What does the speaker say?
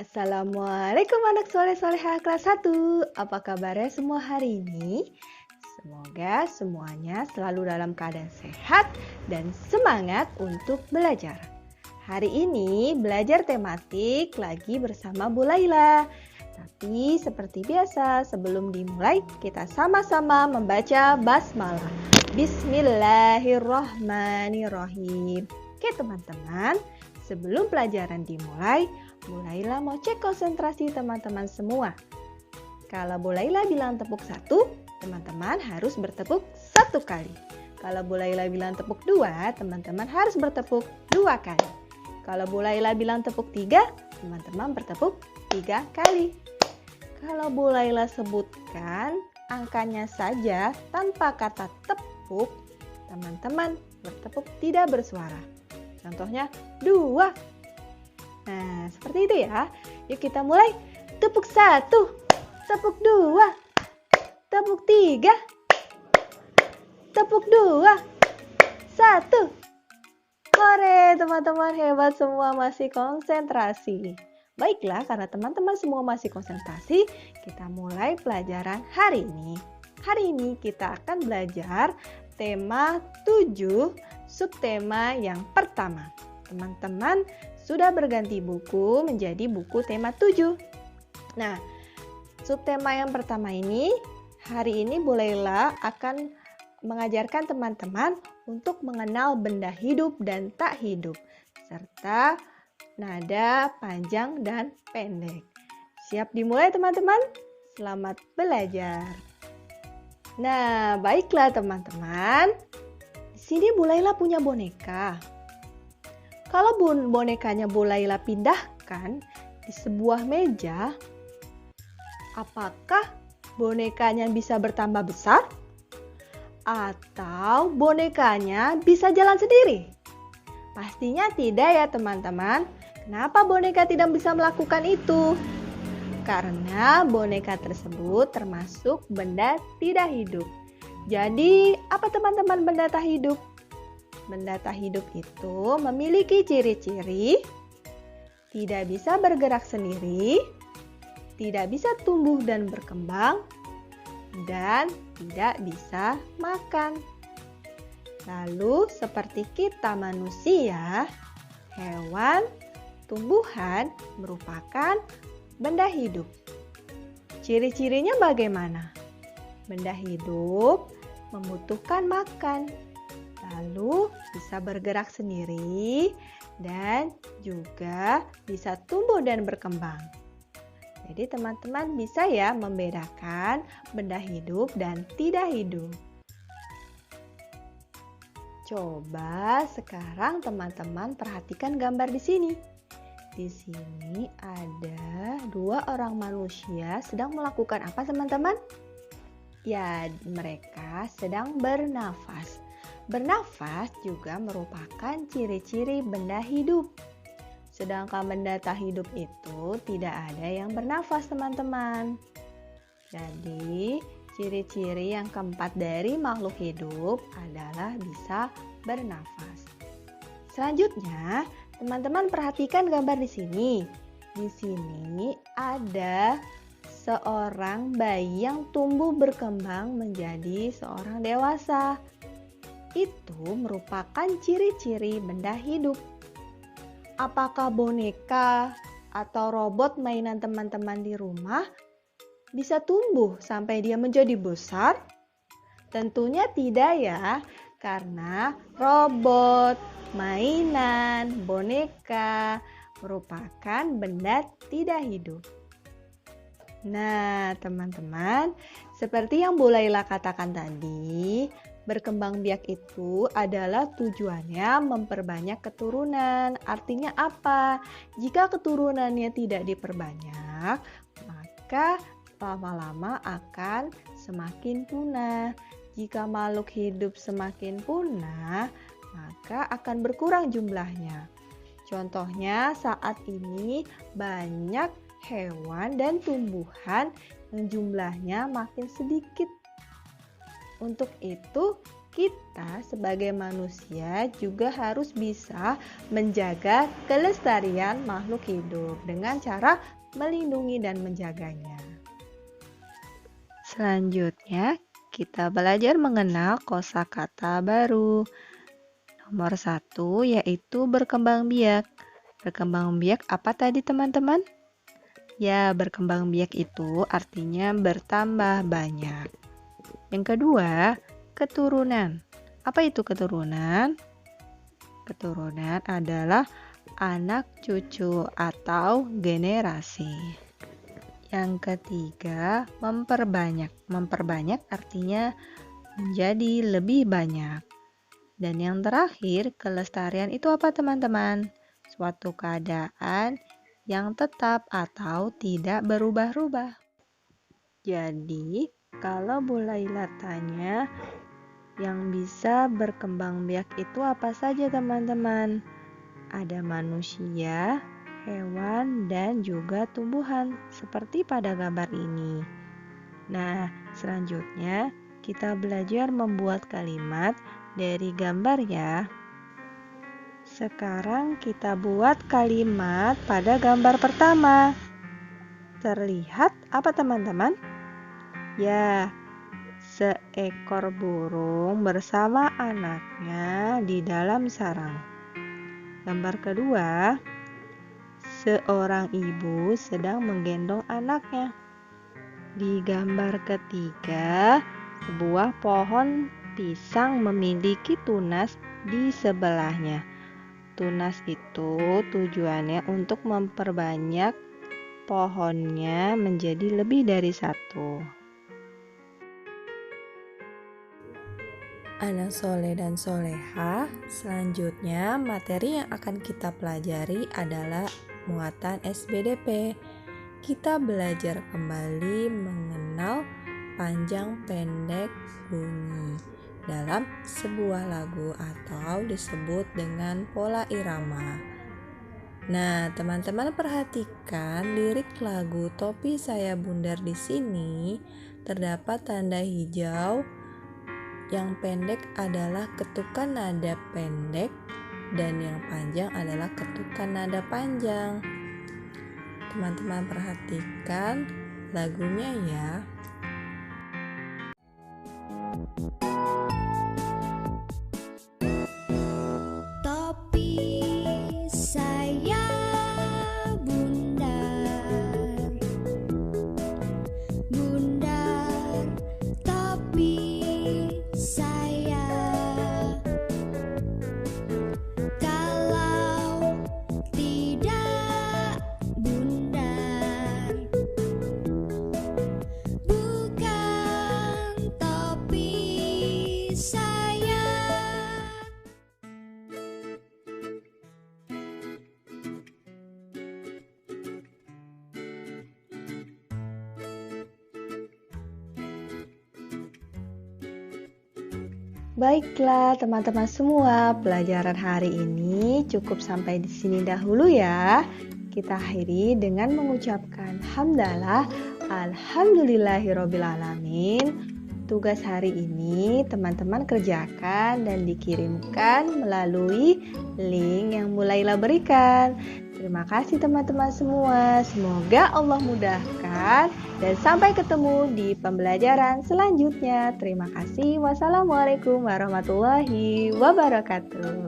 Assalamualaikum anak soleh-soleha kelas 1. Apa kabarnya semua hari ini? Semoga semuanya selalu dalam keadaan sehat dan semangat untuk belajar. Hari ini belajar tematik lagi bersama Bu Laila. Tapi seperti biasa, sebelum dimulai kita sama-sama membaca basmalah. Bismillahirrahmanirrahim. Oke teman-teman, sebelum pelajaran dimulai, Bu Laila mau cek konsentrasi teman-teman semua. Kalau Bu Laila bilang tepuk 1, teman-teman harus bertepuk 1 kali. Kalau Bu Laila bilang tepuk 2, teman-teman harus bertepuk 2 kali. Kalau Bu Laila bilang tepuk 3, teman-teman bertepuk 3 kali. Kalau Bu Laila sebutkan angkanya saja tanpa kata tepuk, teman-teman bertepuk tidak bersuara. Contohnya 2. Nah, seperti itu ya. Yuk kita mulai. Tepuk 1, tepuk 2, tepuk 3, tepuk 2, 1. Hore, teman-teman hebat semua masih konsentrasi. Baiklah, karena teman-teman semua masih konsentrasi, kita mulai pelajaran hari ini. Hari ini kita akan belajar tema 7, subtema yang pertama. Teman-teman sudah berganti buku menjadi buku tema 7. Nah, subtema yang pertama ini, hari ini Bu Laila akan mengajarkan teman-teman untuk mengenal benda hidup dan tak hidup, serta nada panjang dan pendek. Siap dimulai teman-teman? Selamat belajar. Nah, baiklah teman-teman. Di sini Bu Laila punya boneka. Kalau bonekanya Bu Laila pindahkan di sebuah meja, apakah bonekanya bisa bertambah besar? Atau bonekanya bisa jalan sendiri? Pastinya tidak ya teman-teman. Kenapa boneka tidak bisa melakukan itu? Karena boneka tersebut termasuk benda tidak hidup. Jadi, apa teman-teman benda tak hidup? Benda tak hidup itu memiliki ciri-ciri tidak bisa bergerak sendiri, tidak bisa tumbuh dan berkembang, dan tidak bisa makan. Lalu seperti kita manusia, hewan, tumbuhan merupakan benda hidup. Ciri-cirinya bagaimana? Benda hidup membutuhkan makan, lalu bisa bergerak sendiri dan juga bisa tumbuh dan berkembang. Jadi teman-teman bisa ya membedakan benda hidup dan tidak hidup. Coba sekarang teman-teman perhatikan gambar di sini. Di sini ada 2 orang manusia sedang melakukan apa teman-teman? Ya, mereka sedang bernafas. Bernafas juga merupakan ciri-ciri benda hidup. Sedangkan benda tak hidup itu tidak ada yang bernafas teman-teman. Jadi, ciri-ciri yang keempat dari makhluk hidup adalah bisa bernafas. Selanjutnya, teman-teman perhatikan gambar di sini. Di sini ada seorang bayi yang tumbuh berkembang menjadi seorang dewasa. Itu merupakan ciri-ciri benda hidup. Apakah boneka atau robot mainan teman-teman di rumah bisa tumbuh sampai dia menjadi besar? Tentunya tidak ya, karena robot, mainan, boneka merupakan benda tidak hidup. Nah, teman-teman, seperti yang Bu Laila katakan tadi, berkembang biak itu adalah tujuannya memperbanyak keturunan. Artinya apa? Jika keturunannya tidak diperbanyak, maka lama-lama akan semakin punah. Jika makhluk hidup semakin punah, maka akan berkurang jumlahnya. Contohnya saat ini banyak hewan dan tumbuhan yang jumlahnya makin sedikit. Untuk itu, kita sebagai manusia juga harus bisa menjaga kelestarian makhluk hidup dengan cara melindungi dan menjaganya. Selanjutnya, kita belajar mengenal kosakata baru. Nomor 1 yaitu berkembang biak. Berkembang biak apa tadi teman-teman? Ya, berkembang biak itu artinya bertambah banyak. Yang kedua, keturunan. Apa itu keturunan? Keturunan adalah anak cucu atau generasi. Yang ketiga, memperbanyak. Memperbanyak artinya menjadi lebih banyak. Dan yang terakhir, kelestarian itu apa teman-teman? Suatu keadaan yang tetap atau tidak berubah-ubah. Jadi, kalau Bu Laila tanya, yang bisa berkembang biak itu apa saja teman-teman? Ada manusia, hewan, dan juga tumbuhan, seperti pada gambar ini. Nah, selanjutnya kita belajar membuat kalimat dari gambar ya. Sekarang kita buat kalimat pada gambar pertama. Terlihat apa teman-teman? Ya, seekor burung bersama anaknya di dalam sarang. Gambar kedua, seorang ibu sedang menggendong anaknya. Di gambar ketiga, sebuah pohon pisang memiliki tunas di sebelahnya. Tunas itu tujuannya untuk memperbanyak pohonnya menjadi lebih dari satu. Anak soleh dan soleha, selanjutnya materi yang akan kita pelajari adalah muatan SBDP. Kita belajar kembali mengenal panjang pendek bunyi dalam sebuah lagu atau disebut dengan pola irama. Nah, teman-teman perhatikan lirik lagu Topi Saya Bundar di sini terdapat tanda hijau. Yang pendek adalah ketukan nada pendek dan yang panjang adalah ketukan nada panjang. Teman-teman perhatikan lagunya ya. Topi saya bundar, bundar topi saya. Kalau tidak bundar, bukan topi saya. Baiklah teman-teman semua, pelajaran hari ini cukup sampai di sini dahulu ya. Kita akhiri dengan mengucapkan hamdalah, alhamdulillahirobbilalamin. Tugas hari ini teman-teman kerjakan dan dikirimkan melalui link yang Bu Laila berikan. Terima kasih teman-teman semua. Semoga Allah mudahkan dan sampai ketemu di pembelajaran selanjutnya. Terima kasih. Wassalamualaikum warahmatullahi wabarakatuh.